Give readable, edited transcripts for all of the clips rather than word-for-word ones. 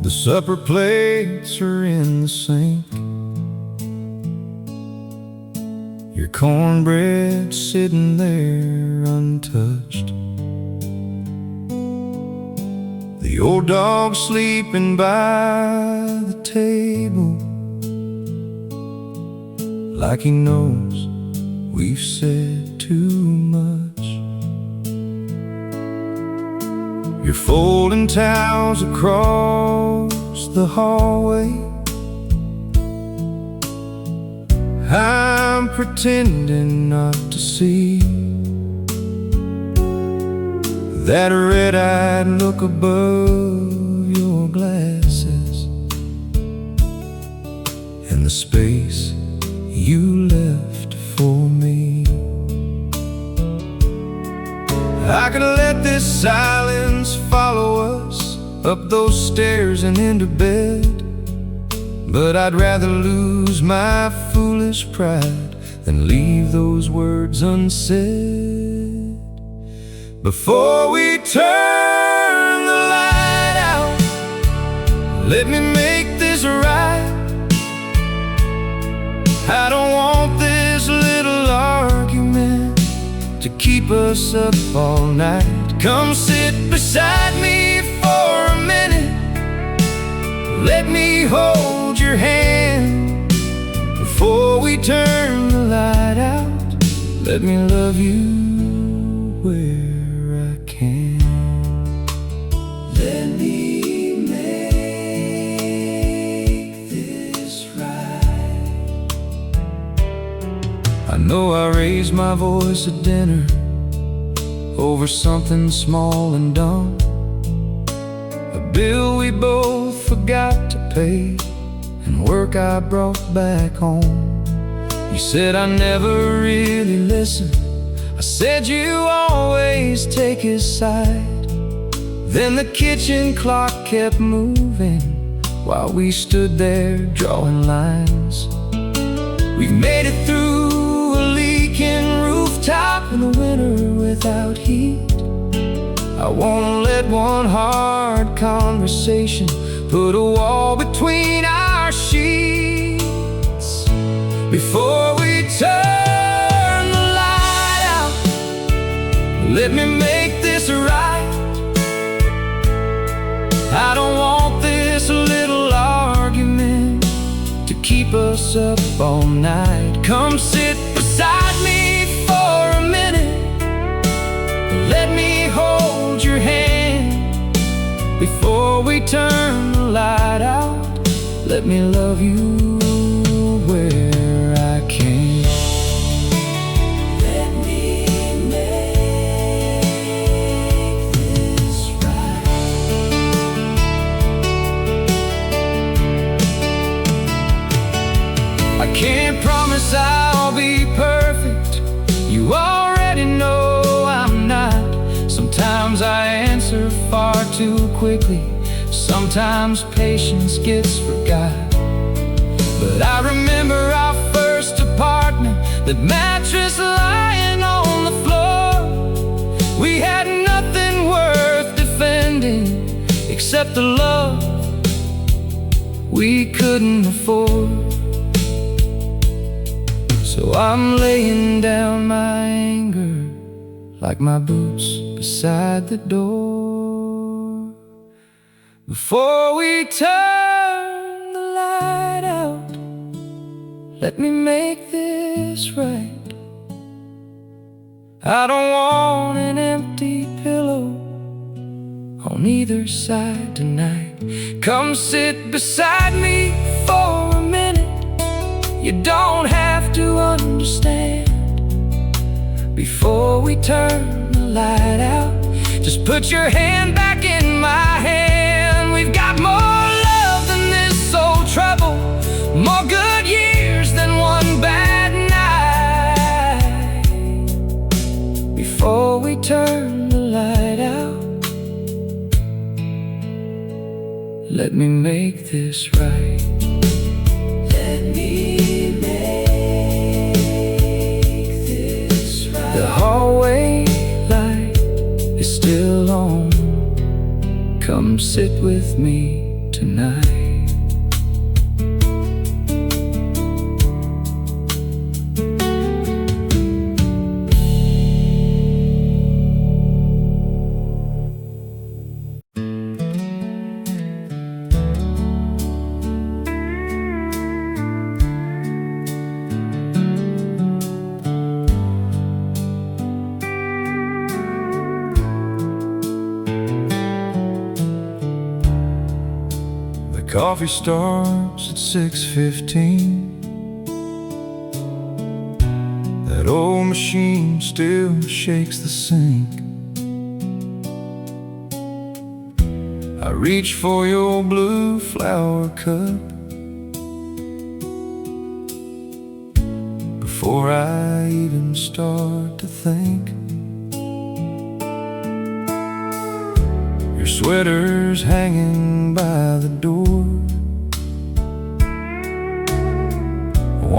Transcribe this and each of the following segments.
The supper plates are in the sink. Your cornbread sitting there untouched. The old dog sleeping by the table, like he knows we've said too much. You're folding towels across the hallway. I'm pretending not to see that red-eyed look above your glasses, and the space you left for me. I could let this silence follow us up those stairs and into bed, but I'd rather lose my foolish pride than leave those words unsaid. Before we turn the light out, let me make this right. I don't want this little argument to keep us up all night. Come sit beside me for a minute. Let me hold your hand. Before we turn the light out, let me love you where I can. Let me make this right. I know I raised my voice at dinner over something small and dumb, a bill we both forgot to pay, and work I brought back home. You said I never really listened. I said you always take his side. Then the kitchen clock kept moving while we stood there drawing lines. We've made it through a leaking rooftop in the winter without heat. I won't let one hard conversation put a wall between our sheets. Before we turn the light out, let me make this right. I don't want this little argument to keep us up all night. Come sit beside me for a minute. Let me hold your hand. Before we turn the light out, let me love you where I can. Let me make this right. I can't promise I'll be perfect. You already know I'm not. Sometimes I answer far too quickly. Sometimes patience gets forgot. But I remember our first apartment, that mattress lying on the floor. We had nothing worth defending except the love we couldn't afford. So I'm laying down my anger like my boots beside the door. Before we turn the light out, let me make this right. I don't want an empty pillow on either side tonight. Come sit beside me for a minute. You don't have to understand. Before we turn the light out, just put your hand back in my hand. We've got more love than this old trouble, more good years than one bad night. Before we turn the light out, let me make this right. Let me make this right. The hallway light is still on. Come sit with me tonight. Coffee starts at 6:15. That old machine still shakes the sink. I reach for your blue flower cup before I even start to think. Your sweater's hanging by the door,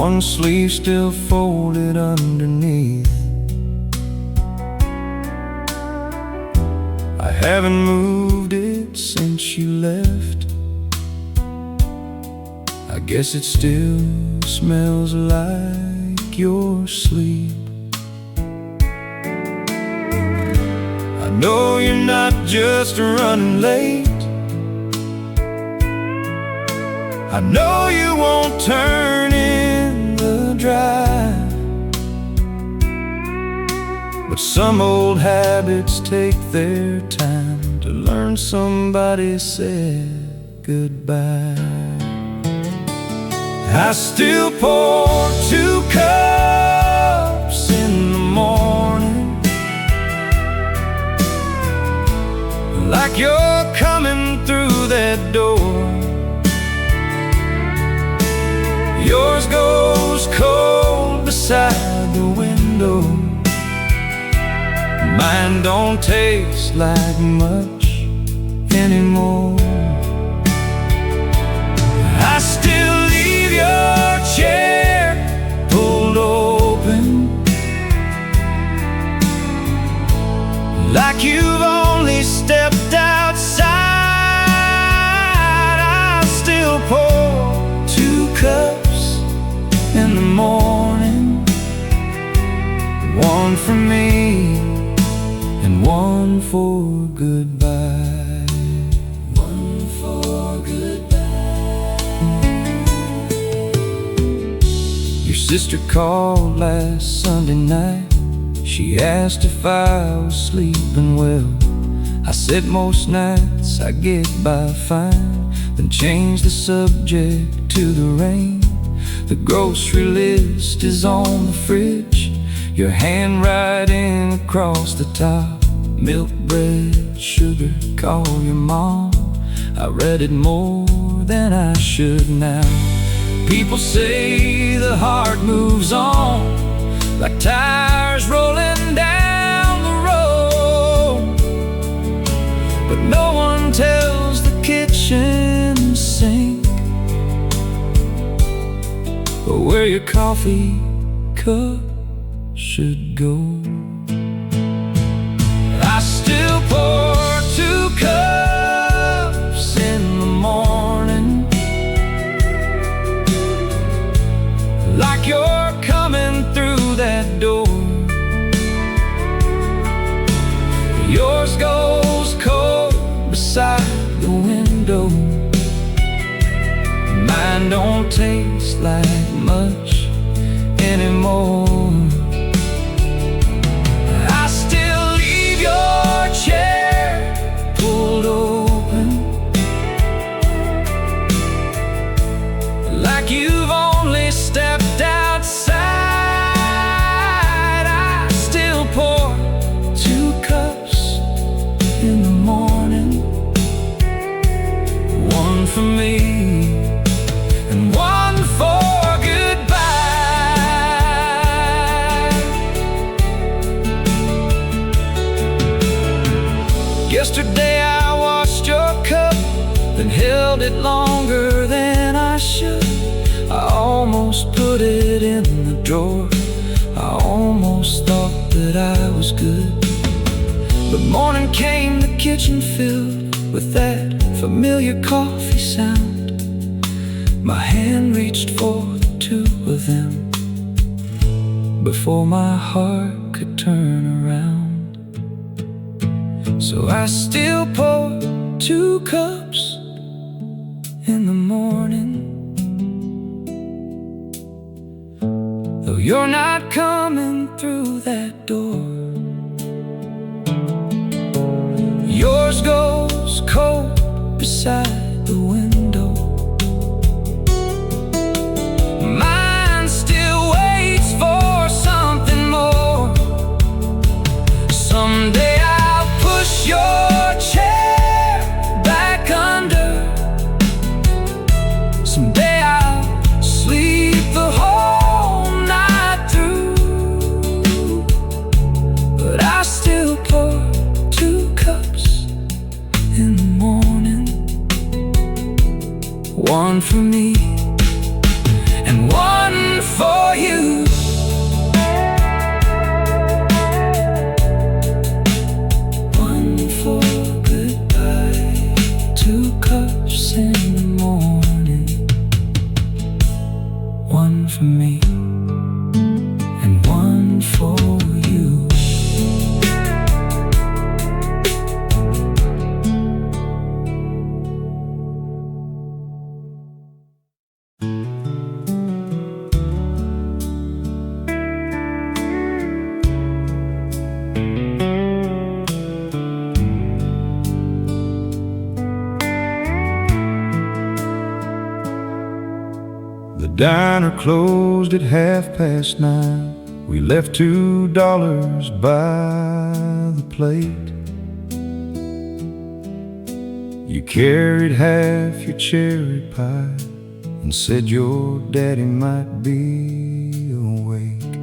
one sleeve still folded underneath. I haven't moved it since you left. I guess it still smells like your sleep. I know you're not just running late. I know you won't turn in the drive, but some old habits take their time to learn. Somebody said goodbye. I still pour 2 cups in the morning, like you're coming through that door. Yours goes cold beside the window. Mine don't taste like much anymore. I still leave your chair pulled open, like you've only stepped outside. I still pour 2 cups in the morning, one for me and one for goodbye. One for goodbye. Your sister called last Sunday night. She asked if I was sleeping well. I said most nights I get by fine, then changed the subject to the rain. The grocery list is on the fridge, your handwriting across the top. Milk, bread, sugar, call your mom. I read it more than I should now. People say the heart moves on, like tires rolling down the road, but no one tells the kitchen sink or where your coffee cup should go. I still pour 2 cups in the morning, like you're coming through that door. Yours goes cold beside the window. Mine don't taste like much anymore. I still leave your chair pulled open, like you've only stepped outside. I still pour 2 cups in the morning, one for me and one for goodbye. Yesterday I washed your cup, then held it longer than I should. I almost put it in the drawer. I almost thought that I was good, but morning came, the kitchen filled with that familiar coffee sound. My hand reached for the two of them before my heart could turn around. So I still pour 2 cups in the morning, though you're not coming through that door. Yours goes cold beside the window, mine still waits for something more. Someday I'll push your chair back under. Someday I'll sleep the whole night through, but I still pour 2 cups in the morning, one for me and one for you. One for goodbye, 2 cups in the morning, one for me and one for you. The diner closed at 9:30. We left $2 by the plate. You carried half your cherry pie and said your daddy might be awake.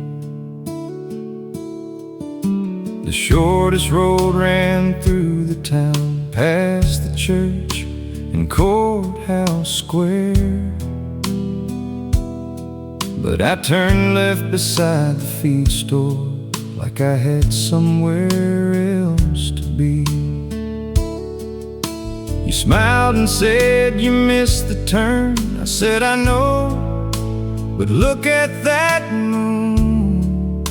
The shortest road ran through the town, past the church and courthouse square. But I turned left beside the feed store, like I had somewhere else to be. You smiled and said you missed the turn. I said I know, but look at that moon.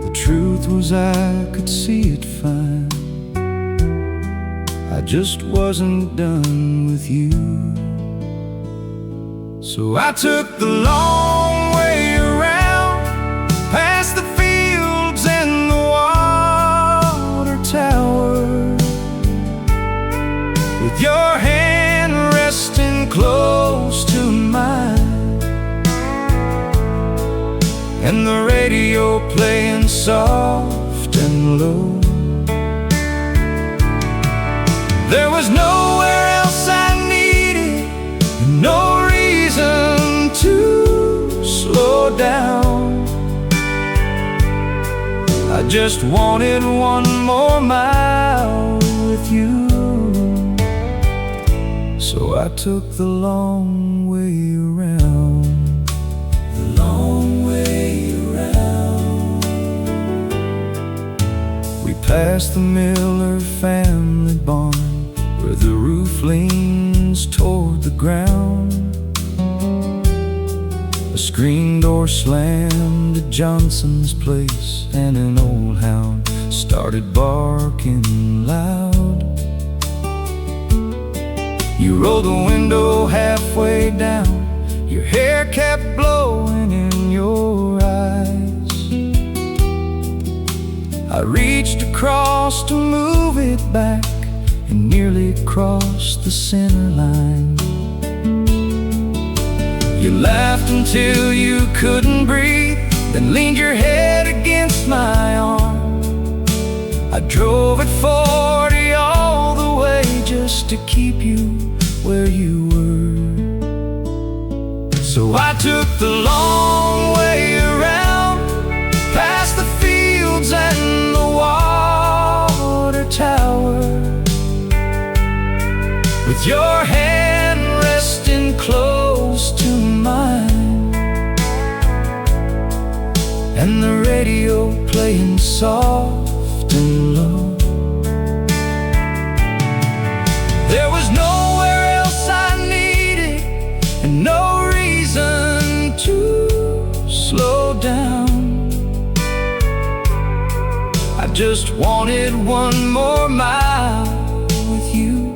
The truth was I could see it fine, I just wasn't done with you. So I took the long way around, past the fields and the water tower, with your hand resting close to mine, and the radio playing soft and low. There was nowhere else I needed, and no reason to slow down. I just wanted one more mile with you. So I took the long way around, the long way around. We passed the Miller family barn, where the roof leans toward the ground. A screen door slammed at Johnson's place, and an old hound started barking loud. You rolled the window halfway down, your hair kept blowing in your eyes. I reached across to move it back and nearly crossed the center line. You laughed until you couldn't breathe, then leaned your head against my arm. I drove at 40 all the way just to keep you where you were. So I took the long way around, past the fields and the water tower, with your hand resting close to mine, and the radio playing soft and low. just wanted one more mile with you.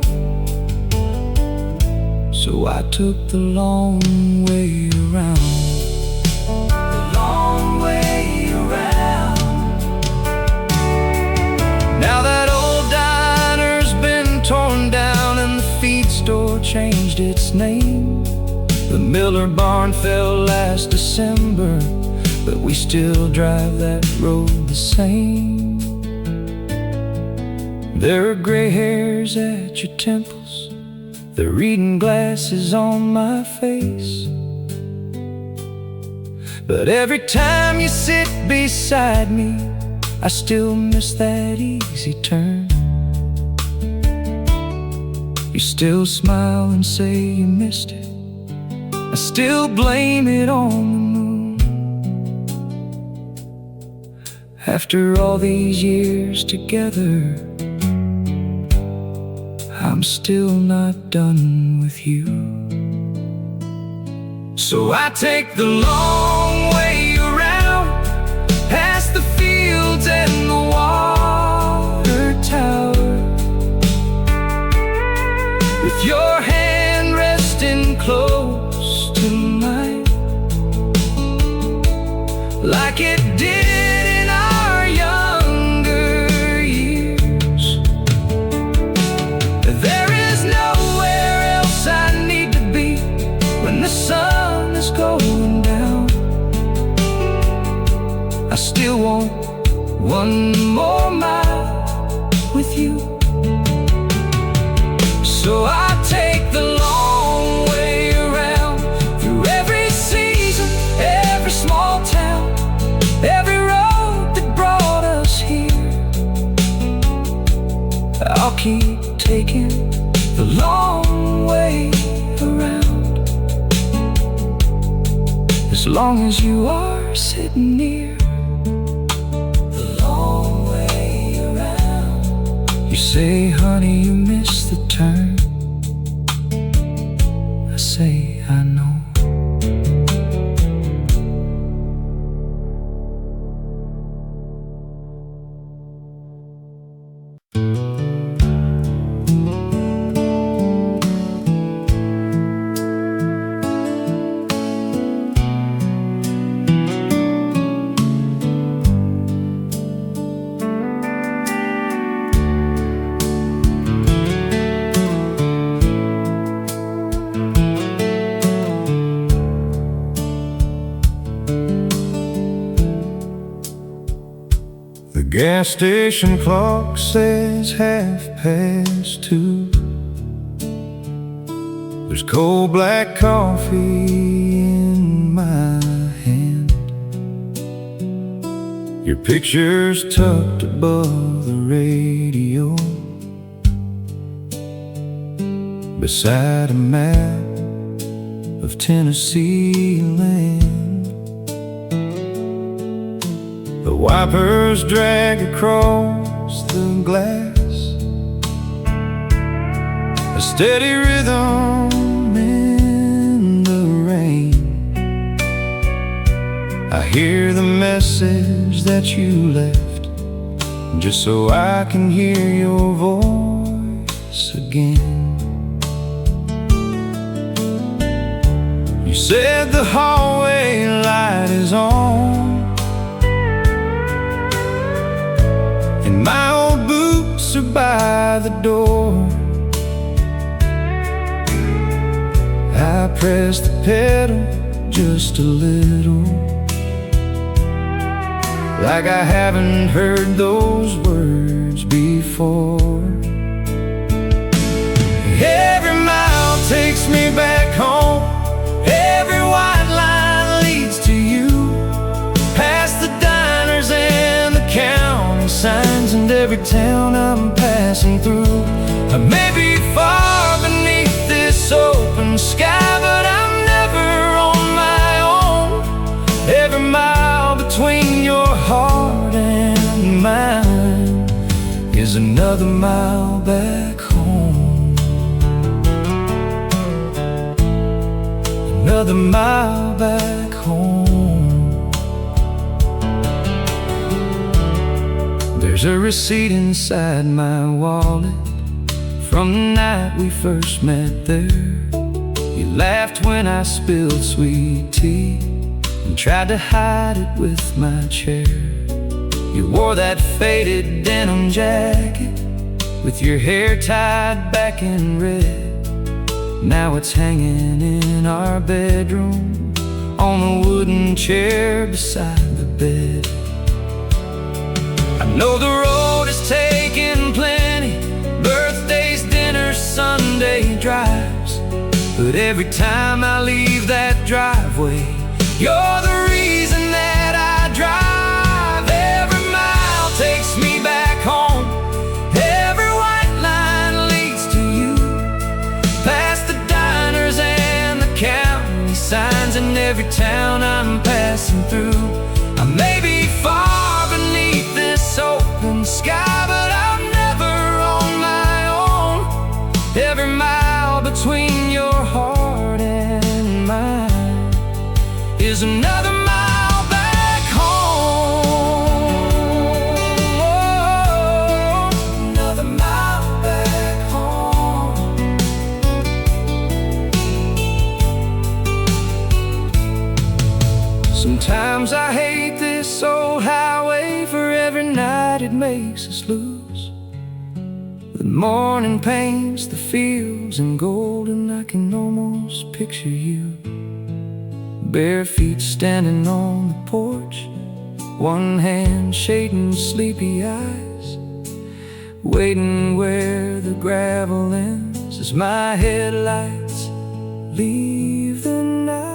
So I took the long way around. The long way around. Now that old diner's been torn down and the feed store changed its name. The Miller barn fell last December, but we still drive that road the same. There are gray hairs at your temples, the reading glasses on my face. But every time you sit beside me, I still miss that easy turn. You still smile and say you missed it. I still blame it on the moon. After all these years together, I'm still not done with you. So I take the long way around, past the fields and the water tower, with your hand resting close to mine, like it did in our younger years. There is nowhere else I need to be when the sun is going down. I still want one more mile with you. So I take the long way around, through every season, every small town, every road that brought us here. I'll keep taking the long way around, as long as you are sitting near. The long way around. You say, honey, you missed the turn. I say, I know. The gas station clock says 2:30. There's cold black coffee in my hand. Your picture's tucked above the radio, beside a map of Tennessee land. The wipers drag across the glass, a steady rhythm in the rain. I hear the message that you left, just so I can hear your voice again. You said the hallway light is on, and my old boots are by the door. I press the pedal just a little, like I haven't heard those words before. Every mile takes me back home, every white line leads to you, past the diners and the county signs, and every town I'm passing through. I may be far beneath this open sky, but I'm never on my own. Every mile between your heart and mine is another mile back home, another mile back home. There's a receipt inside my wallet from the night we first met there. You laughed when I spilled sweet tea and tried to hide it with my chair. You wore that faded denim jacket with your hair tied back in red. Now it's hanging in our bedroom on the wooden chair beside the bed. I know the road has taken plenty, birthdays, dinners, Sunday drives, but every time I leave that driveway, you're the reason that I drive. Every mile takes me back home, every white line leads to you, past the diners and the county signs in every town I'm passing through. I may be far beneath this open sky, but I'm never on my own. Every mile between your heart and mine is another mile back home. Oh, another mile back home. Sometimes I hate this old highway for every night it makes us lose. The morning paints the fields in gold, and I can almost picture you, bare feet standing on the porch, one hand shading sleepy eyes, waiting where the gravel ends as my headlights leave the night.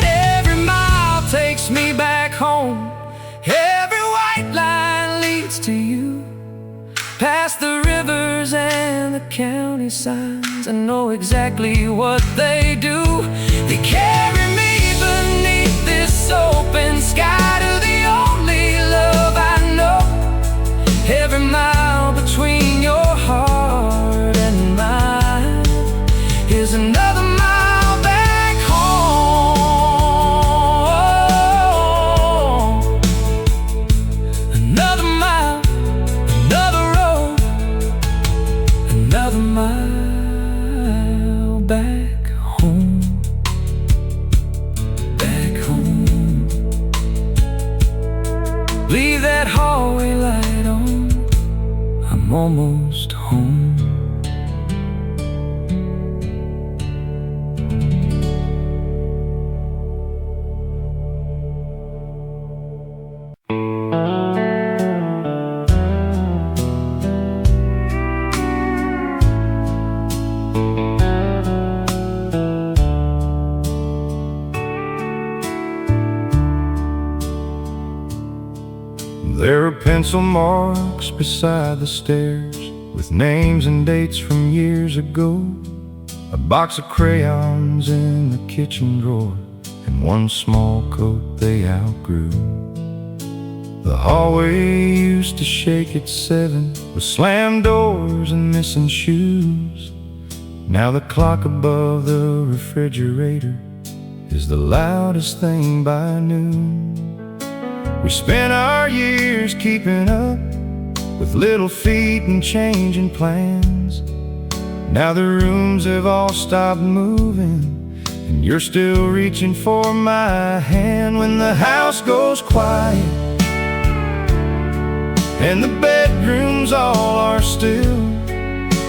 Every mile takes me back home, every white line leads to you, past the rivers and the county signs. I know exactly what they do. They carry me beneath this open sky to the only love I know. Every mile between your heart and mine is another mile back home. Another mile, another road, another mile back home. Back home. Leave that hallway light on, I'm almost home. There are pencil marks beside the stairs with names and dates from years ago, a box of crayons in the kitchen drawer, and one small coat they outgrew. The hallway used to shake at 7 with slammed doors and missing shoes. Now the clock above the refrigerator is the loudest thing by noon. We spent our years keeping up with little feet and changing plans. Now the rooms have all stopped moving, and you're still reaching for my hand. When the house goes quiet and the bedrooms all are still,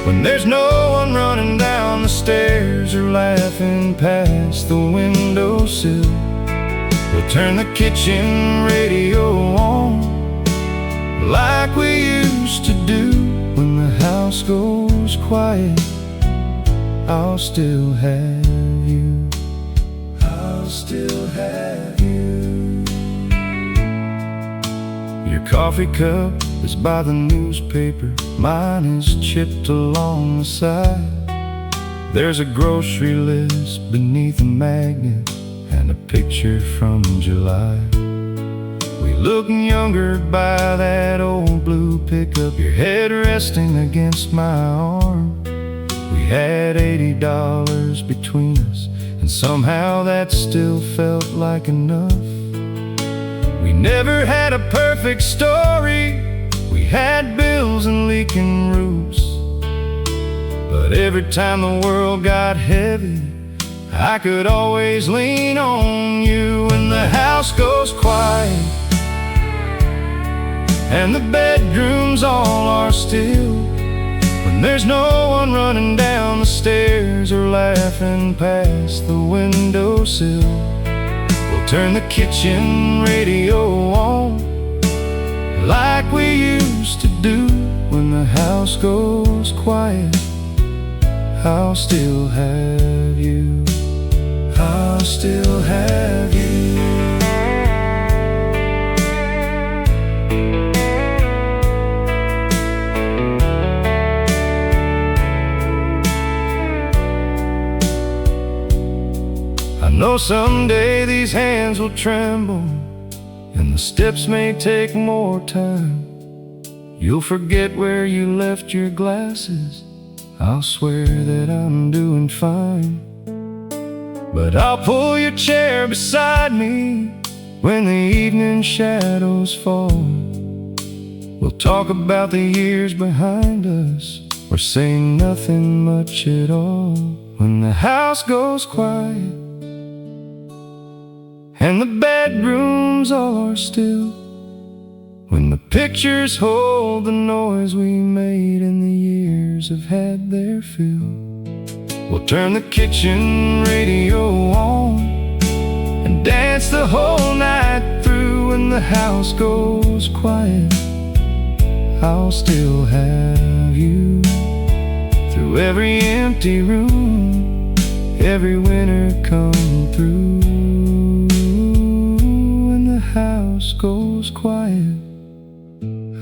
when there's no one running down the stairs or laughing past the windowsill, we'll turn the kitchen radio on like we used to do. When the house goes quiet, I'll still have you. I'll still have you. Your coffee cup is by the newspaper, mine is chipped along the side. There's a grocery list beneath a magnet and a picture from July. We look younger by that old blue pickup, your head resting against my arm. We had $80 between us, and somehow that still felt like enough. We never had a perfect story. We had bills and leaking roofs, but every time the world got heavy, I could always lean on you. When the house goes quiet and the bedrooms all are still, when there's no one running down the stairs or laughing past the windowsill, we'll turn the kitchen radio on like we used to do. When the house goes quiet, I'll still have you. I'll still have you. I know someday these hands will tremble and the steps may take more time. You'll forget where you left your glasses. I'll swear that I'm doing fine, but I'll pull your chair beside me when the evening shadows fall. We'll talk about the years behind us, or say nothing much at all. When the house goes quiet and the bedrooms all are still, when the pictures hold the noise we made and the years have had their fill, we'll turn the kitchen radio on and dance the whole night through. When the house goes quiet, I'll still have you. Through every empty room, every winter come through. When the house goes quiet,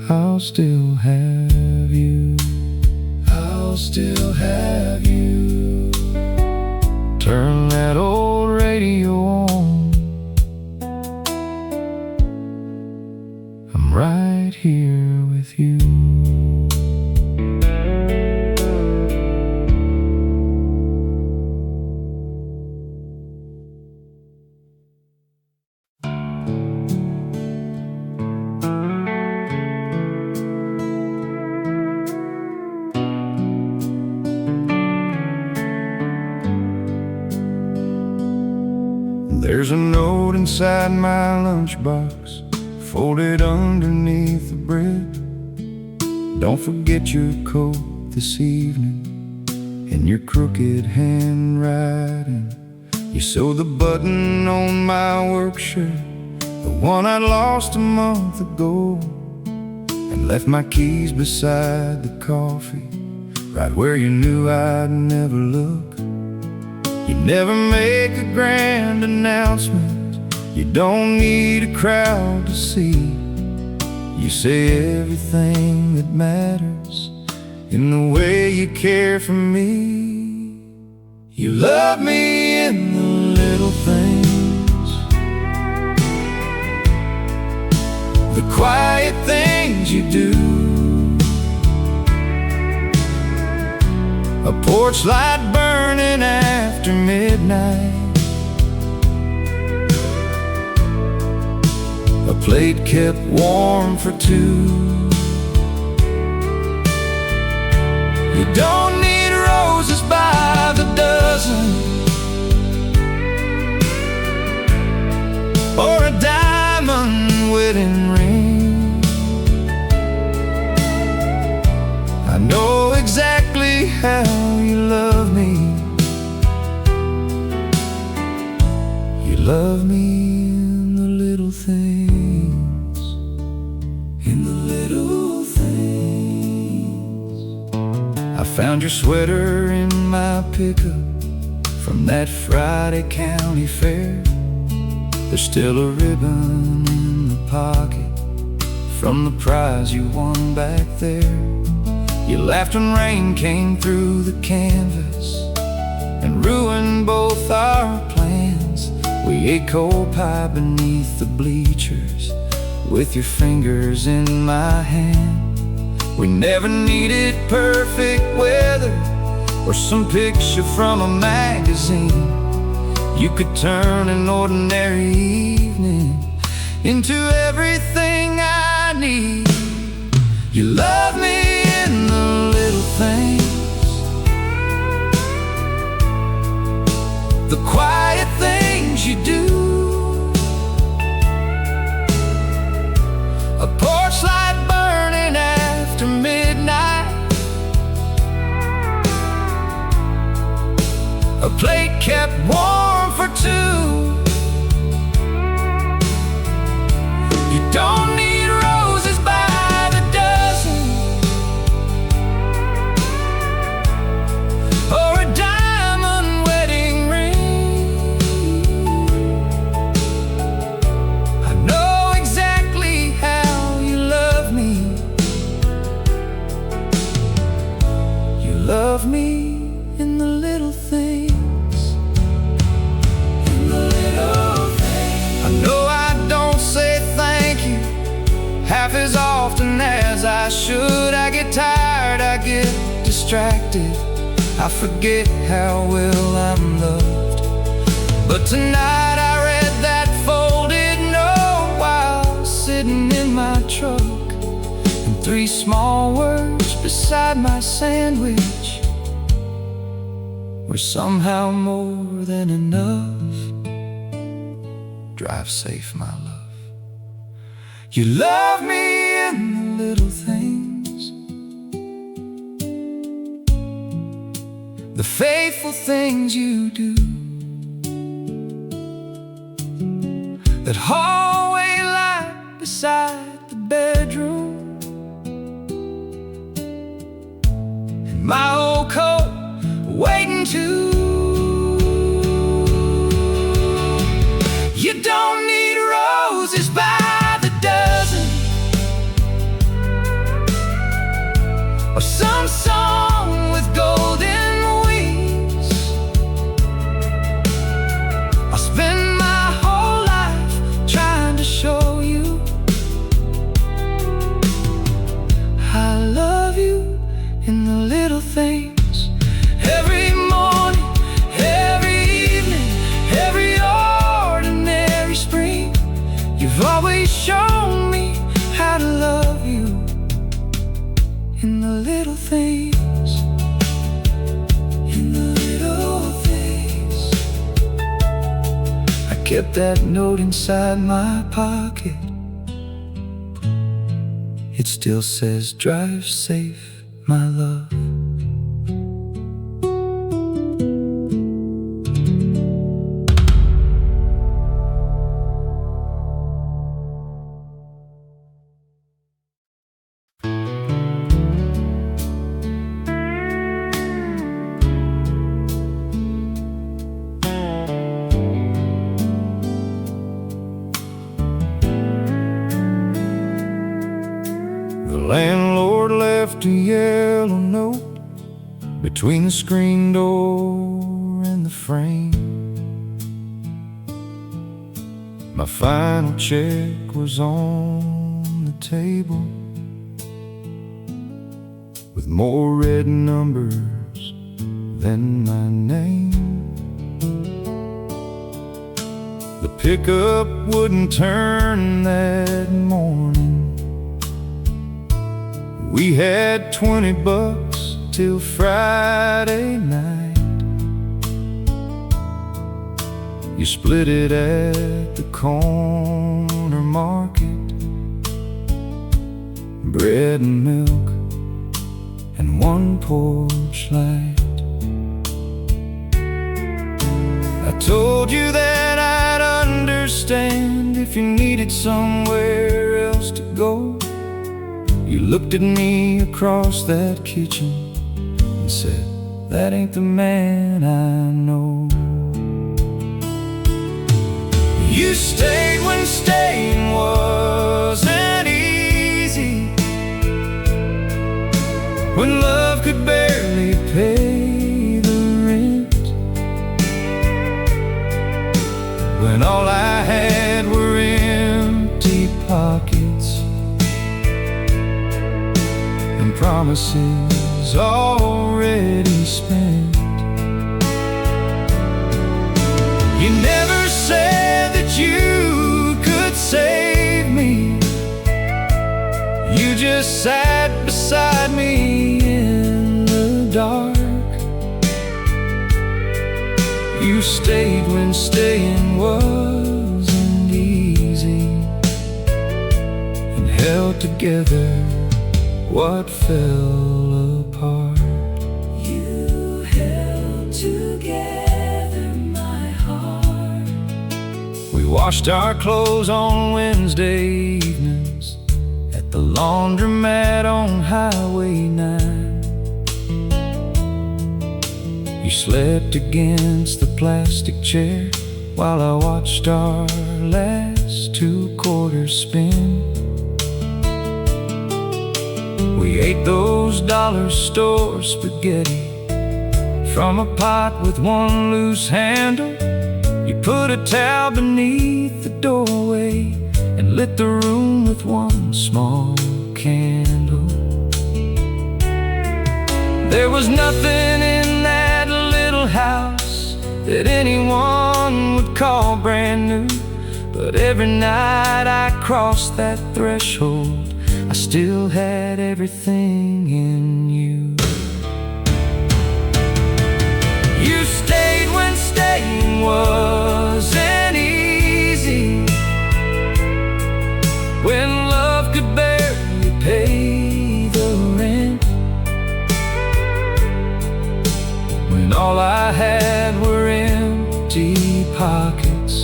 I'll still have you. I'll still have you. Turn that old radio on. I'm right here with you. There's a note inside my lunchbox, folded underneath the bread. Don't forget your coat this evening in your crooked handwriting. You sewed the button on my work shirt, the one I lost a month ago, and left my keys beside the coffee, right where you knew I'd never look. You never make a grand announcement, you don't need a crowd to see. You say everything that matters in the way you care for me. You love me in the little things, the quiet things you do. A porch light burning after midnight, a plate kept warm for two. You don't need roses by the dozen, or a diamond wedding ring. I know exactly how you love me. You love me in the little things, in the little things. I found your sweater in my pickup from that Friday county fair. There's still a ribbon in the pocket from the prize you won back there. You laughed when rain came through the canvas and ruined both our plans. We ate cold pie beneath the bleachers with your fingers in my hand. We never needed perfect weather or some picture from a magazine. You could turn an ordinary evening into everything I need. You love me in the little things, the quiet things you do. A porch light burning after midnight, a plate kept warm for two. You don't need roses by the dozen, or a diamond wedding ring. I know exactly how you love me. You love me in the little things, in the little things. I know I don't say thank you half as often as I should. I get tired, I get distracted, I forget how well I'm loved. But tonight I read that folded note while sitting in my truck, and 3 small words beside my sandwich were somehow more than enough. Drive safe, my love. You love me in the little things, the faithful things you do, that hallway light beside the bedroom, and my old coat waiting to. You don't need roses by the dozen, or some song with golden wings. I'll spend my whole life trying to show you I love you in the little things. Every morning, every evening, every ordinary spring, you've always shown me how to love you in the little things, in the little things. I kept that note inside my pocket. It still says, drive safe, my love. The landlord left a yellow note between the screen door and the frame. My final check was on the table, with more red numbers than my name. The pickup wouldn't turn that morning. We had 20 bucks till Friday night. You split it at the corner market, bread and milk and 1 porch light. I told you that I'd understand if you needed somewhere else to go. You looked at me across that kitchen and said, that ain't the man I know. You stayed when staying wasn't easy, when love could barely pay the rent, when all I had were empty pockets and promises already spent. You never said that you could save just sat beside me in the dark. You stayed when staying wasn't easy, and held together what fell apart. You held together my heart. We washed our clothes on Wednesday evenings at the laundromat on Highway 9. You slept against the plastic chair while I watched our last 2 quarters spin. We ate those dollar store spaghetti from a pot with one loose handle. You put a towel beneath the doorway and lit the room with one small candle. There was nothing in that little house that anyone would call brand new, but every night I crossed that threshold, I still had everything in you. You stayed when staying wasn't easy, when love could barely pay the rent, when all I had were empty pockets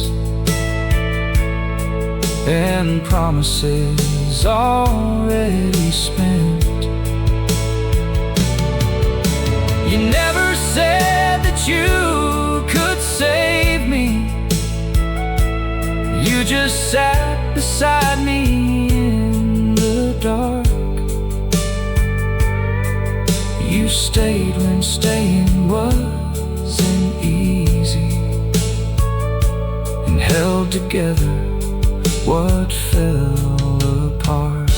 and promises already spent. You never said that you could save me. You just sat beside me in the dark. You stayed when staying wasn't easy, and held together what fell apart.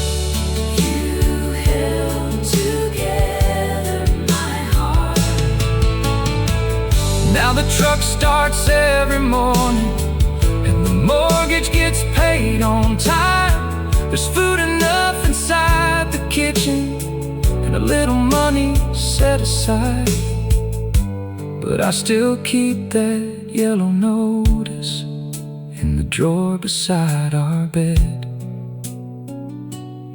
You held together my heart. Now the truck starts every morning, and the mortgage gets paid on time. There's food enough inside the kitchen, and a little money set aside. But I still keep that yellow notice in the drawer beside our bed,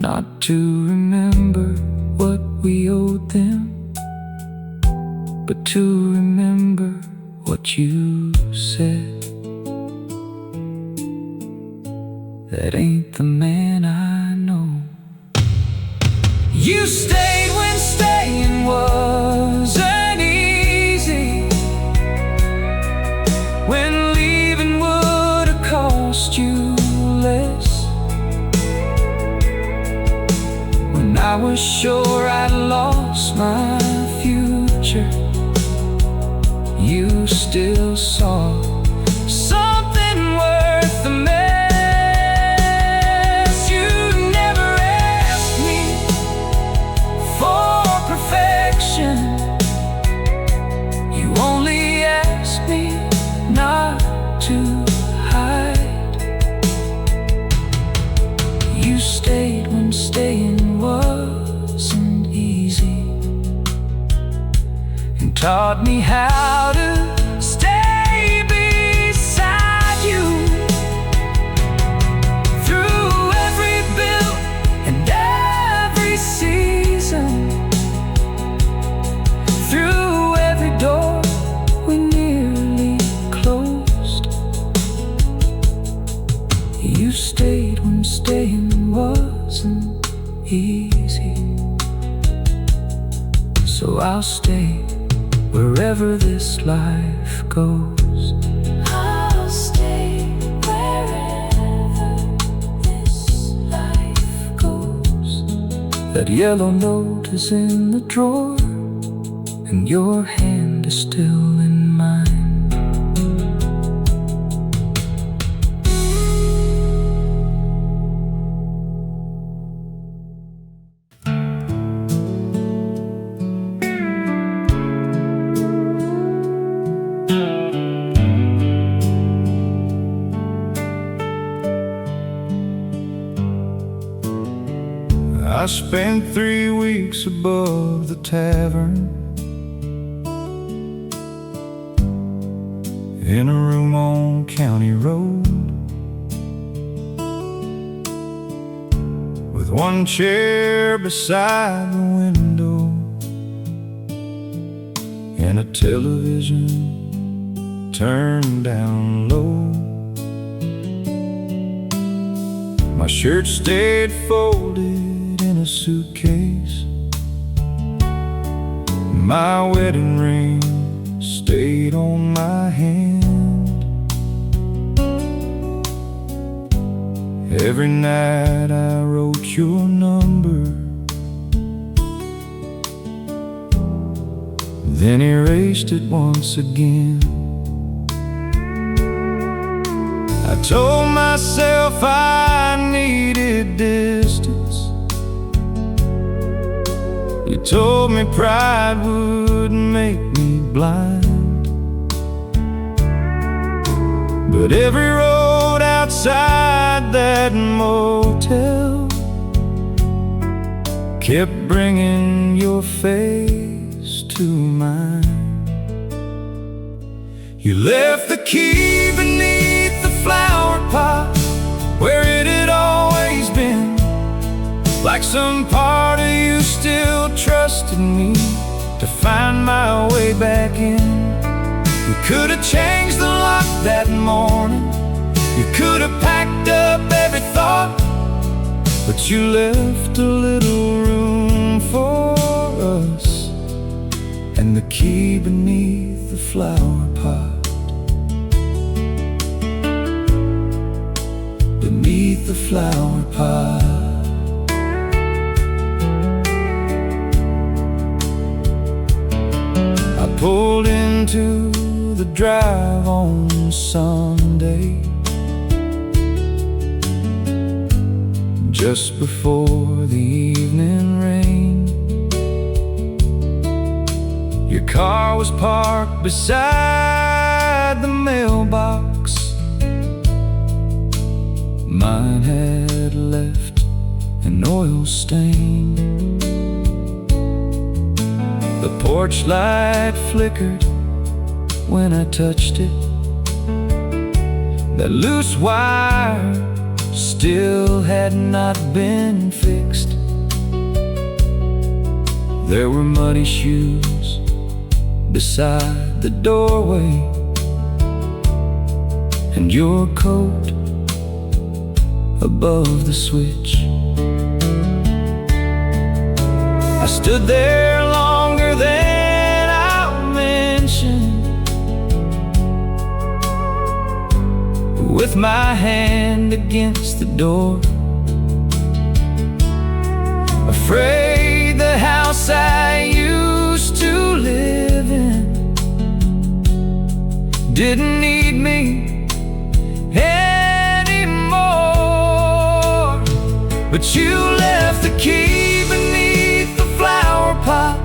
not to remember what we owed them, but to remember what you said. That ain't the man I know. You stayed when staying wasn't easy, when leaving would have cost you less, when I was sure I'd lost my future. You still saw something worth the mess. You never asked me for perfection. You only asked me not to hide. You stayed when staying wasn't easy, and taught me how to stay beside you through every bill and every season, through every door we nearly closed. You stayed when staying wasn't easy, so I'll stay wherever this life goes. I'll stay wherever this life goes. That yellow note is in the drawer, and your hand is still in mine. I spent 3 weeks above the tavern, in a room on County Road, with one chair beside the window and a television turned down low. My shirt stayed folded in a suitcase, my wedding ring stayed on my hand. Every night I wrote your number, then erased it once again. I told myself I needed distance. You told me pride would make me blind, but every road outside that motel kept bringing your face to mine. You left the key beneath the flower pot where it had always been, like some part of you still trusted me to find my way back in. You could have changed the lock that morning, you could have packed up every thought, but you left a little room for us and the key beneath the flower pot. Beneath the flower pot. I pulled into the drive on Sunday, just before the evening rain. Your car was parked beside the mailbox, mine had left an oil stain. The porch light flickered when I touched it, that loose wire still had not been fixed. There were muddy shoes beside the doorway, and your coat above the switch. I stood there longer than I'll mention, with my hand against the door, afraid the house I used to live in didn't need me anymore. But you left the key beneath the flower pot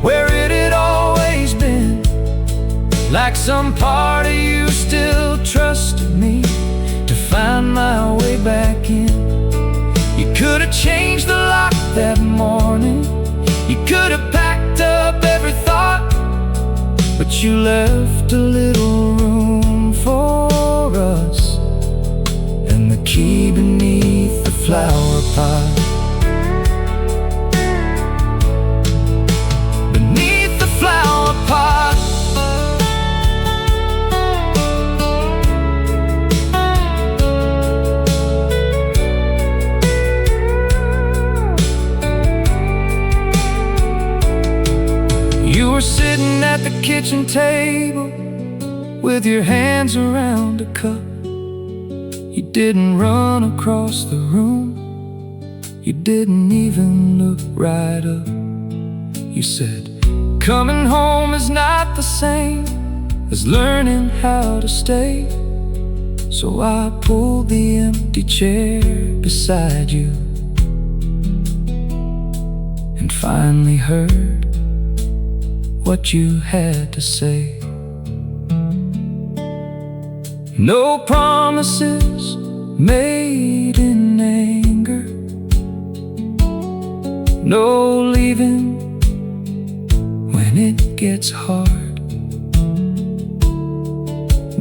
where it had always been, like some part of you still trusted me to find my way back in. You could have changed the lock that morning, you could have packed up every thought, but you left a little room for us and the key beneath the flower pot. Beneath the flower pot. You were sitting at the kitchen table with your hands around a cup. You didn't run across the room, you didn't even look right up. You said, coming home is not the same as learning how to stay. So I pulled the empty chair beside you and finally heard what you had to say. No promises made in anger, no leaving when it gets hard.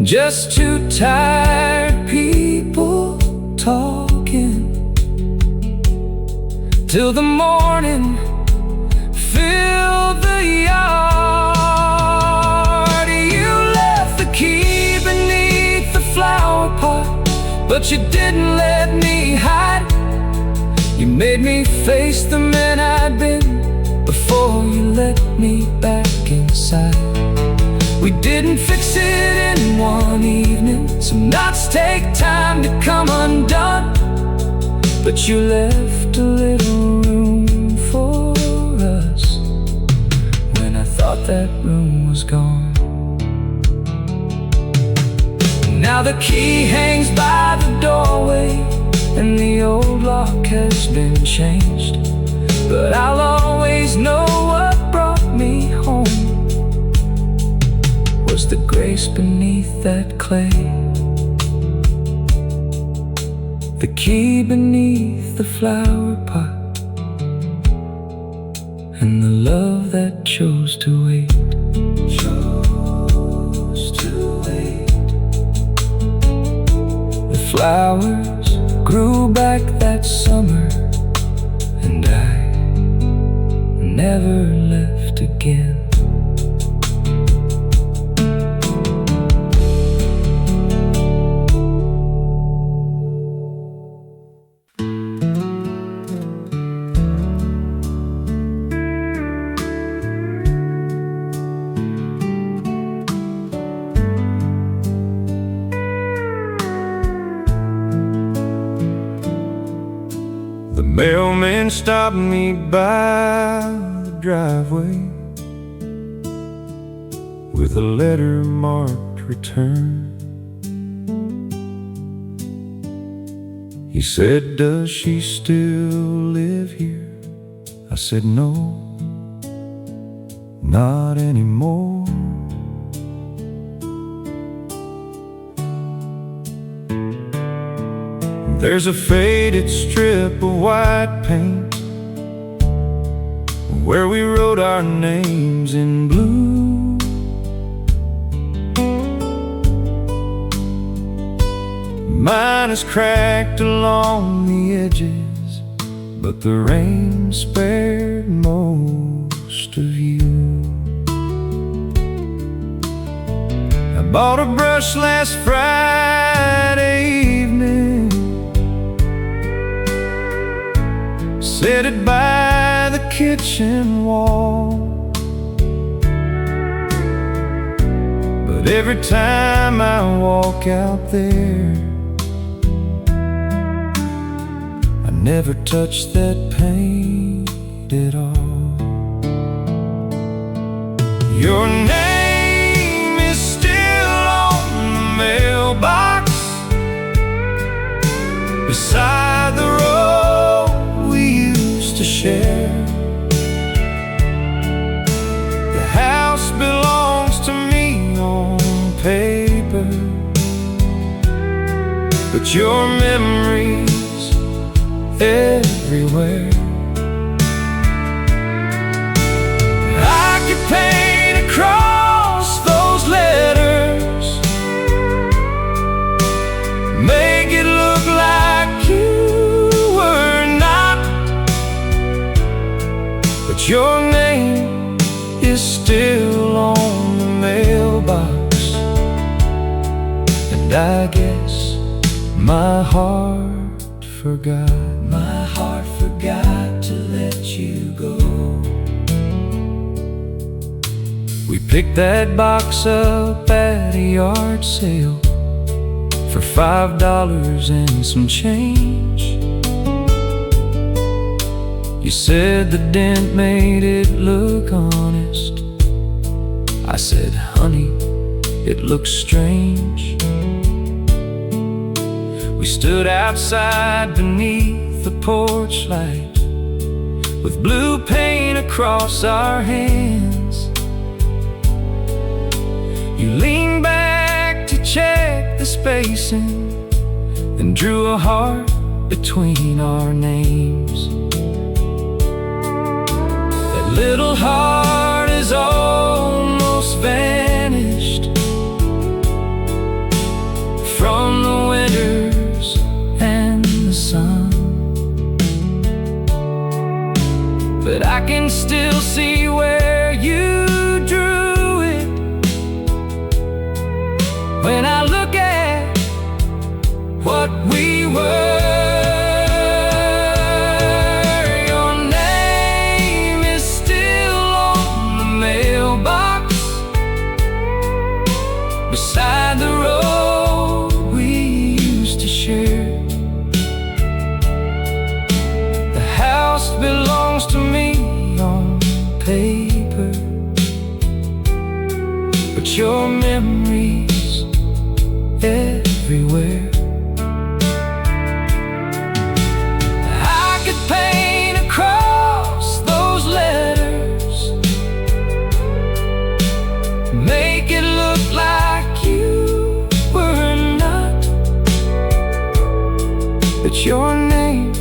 Just two tired people talking till the morning filled the yard. You left the key beneath the flower pot, but you didn't let me hide. You made me face the man I'd been before you let me back inside. We didn't fix it in one evening. Some knots take time to come undone, but you left a little room for us when I thought that room was gone. Now the key hangs by the doorway, and the old lock has been changed, but I'll always know what brought me home was the grace beneath that clay, the key beneath the flower pot, and the love that chose to wait. Chose to wait. The flowers grew back that summer, and I never left again. The mailman stopped me by the driveway with a letter marked return. He said, "Does she still live here?" I said, "No, not anymore." There's a faded strip of white paint where we wrote our names in blue. Mine is cracked along the edges, but the rain spared most of you. I bought a brush last Friday evening, set it by the kitchen wall, but every time I walk out there, I never touch that paint at all. Your name is still on the mailbox beside the road we used to share. The house belongs to me on paper, but your memory's everywhere. I could paint across those letters, make it look like you were not, but your name is still on the mailbox, and I guess my heart forgot. My heart forgot to let you go. We picked that box up at a yard sale for $5 and some change. You said the dent made it look honest. I said, honey, it looks strange. We stood outside beneath the porch light with blue paint across our hands. You leaned back to check the spacing, then drew a heart between our names. little heart is almost vanished from the winters and the sun. But I can still see where you drew it when I look at what we were. Your name is still on the mailbox beside the road we used to share. The house belongs to me on paper, but your memories everywhere. I could paint across those letters, make it look like you were not, but your name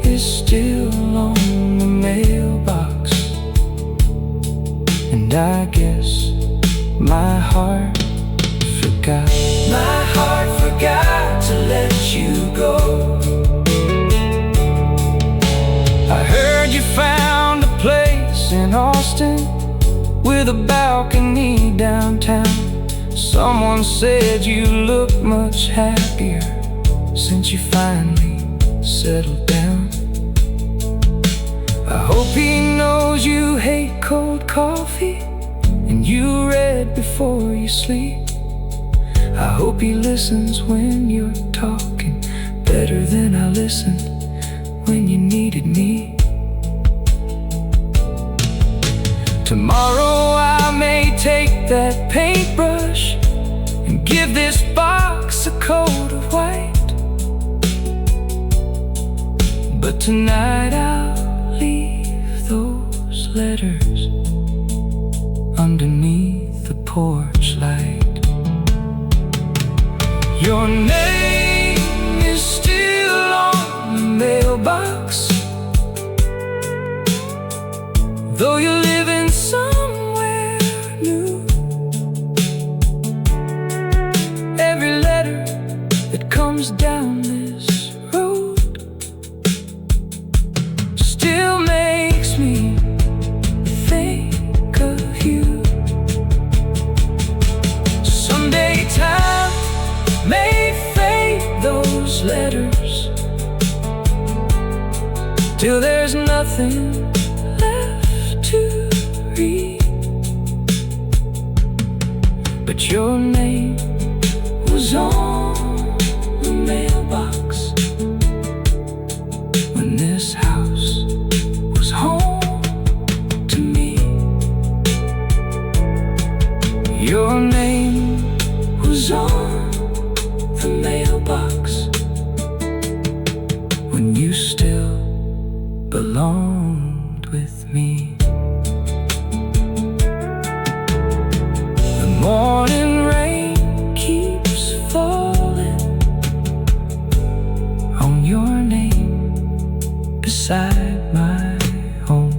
is still on the mailbox. And I guess my heart forgot. My heart forgot to let you go. I heard you found a place in Austin with a balcony downtown. Someone said you look much happier since you finally settled down. I hope he knows you hate cold coffee and you read before you sleep. I hope he listens when you're talking better than I listened when you needed me. Tomorrow I may take that paintbrush and give this box a coat of white, but tonight I'll leave those letters underneath the porch light. Your name is still on the mailbox, though you're living somewhere new. Every letter that comes down this road still makes me think of you. Someday time may fade those letters till there's nothing left to read, but your name was on the mailbox when this house was home to me. Your name was on the mailbox when you still belonged with me. The morning rain keeps falling on your name beside my home.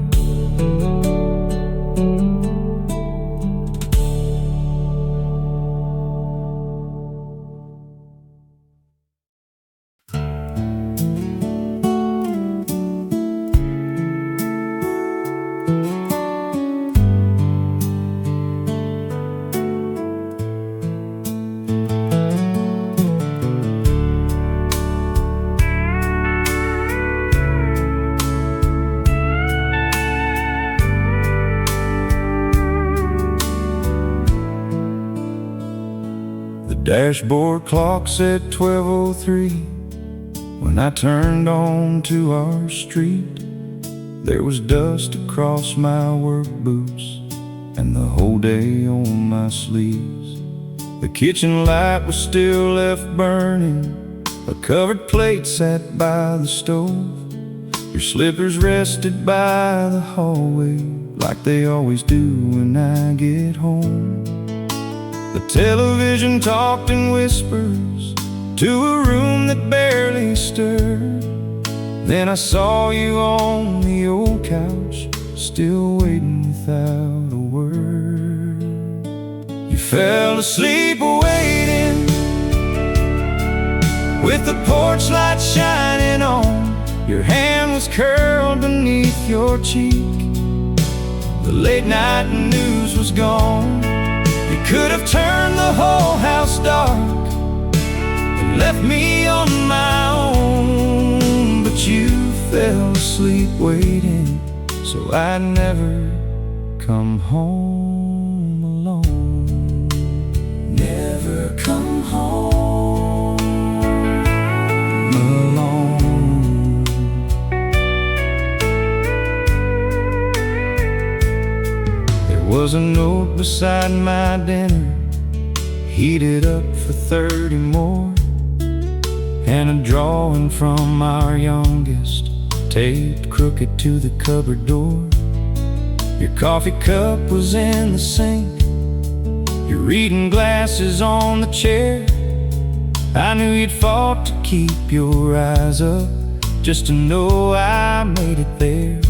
Dashboard clock said 12:03 when I turned onto our street. There was dust across my work boots and the whole day on my sleeves. The kitchen light was still left burning, a covered plate sat by the stove. Your slippers rested by the hallway like they always do when I get home. The television talked in whispers to a room that barely stirred. Then I saw you on the old couch, still waiting without a word. You fell asleep waiting, with the porch light shining on. Your hand was curled beneath your cheek. The late night news was gone. You could have turned the whole house dark and left me on my own, but you fell asleep waiting, so I'd never come home alone. Never come home alone. There was a note beside my dinner, heated up for 30 more, and a drawing from our youngest, taped crooked to the cupboard door. Your coffee cup was in the sink, your reading glasses on the chair. I knew you'd fought to keep your eyes up, just to know I made it there.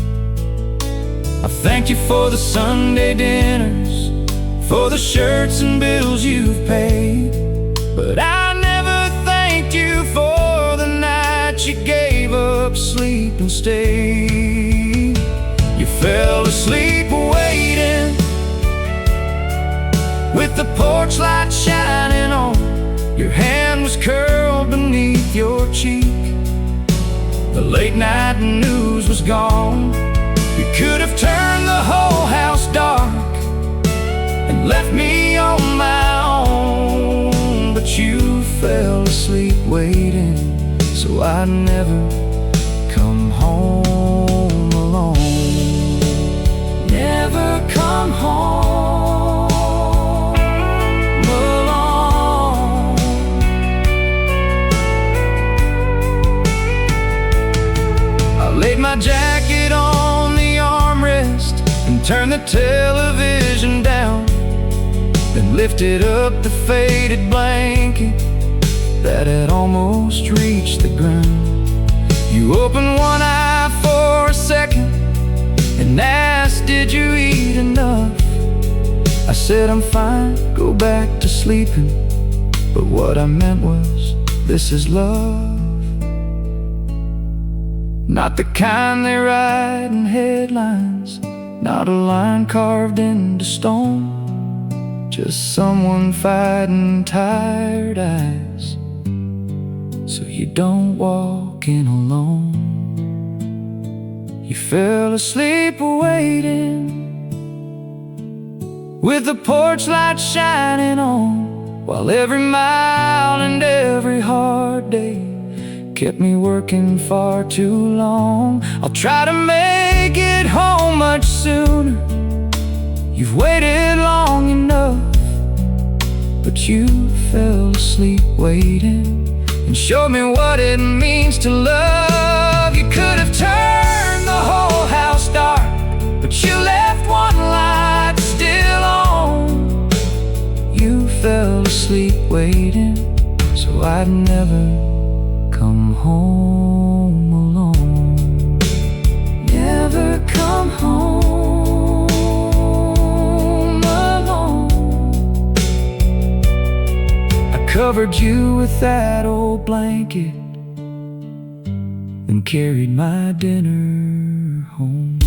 I thanked you for the Sunday dinners, for the shirts and bills you've paid, but I never thanked you for the night you gave up sleep and stayed. You fell asleep waiting, with the porch light shining on. Your hand was curled beneath your cheek. The late night news was gone. You could have turned the whole house dark and left me on my own, but you fell asleep waiting, so I'd never come home alone. Never come home alone. I laid my jacket on the armrest and turned the television down, then lifted up the faded blanket that had almost reached the ground. You opened one eye for a second and asked, did you eat enough? I said, I'm fine, go back to sleeping. But what I meant was, this is love. Not the kind they write in headlines, not a line carved into stone, just someone fighting tired eyes, so you don't walk in alone. You fell asleep waiting, with the porch light shining on, while every mile and every hard day kept me working far too long. I'll try to make it home much sooner. You've waited long enough, but you fell asleep waiting and showed me what it means to love. You could have turned the whole house dark, but you left one light still on. You fell asleep waiting, so I'd never come home alone. Never come home alone. I covered you with that old blanket and carried my dinner home.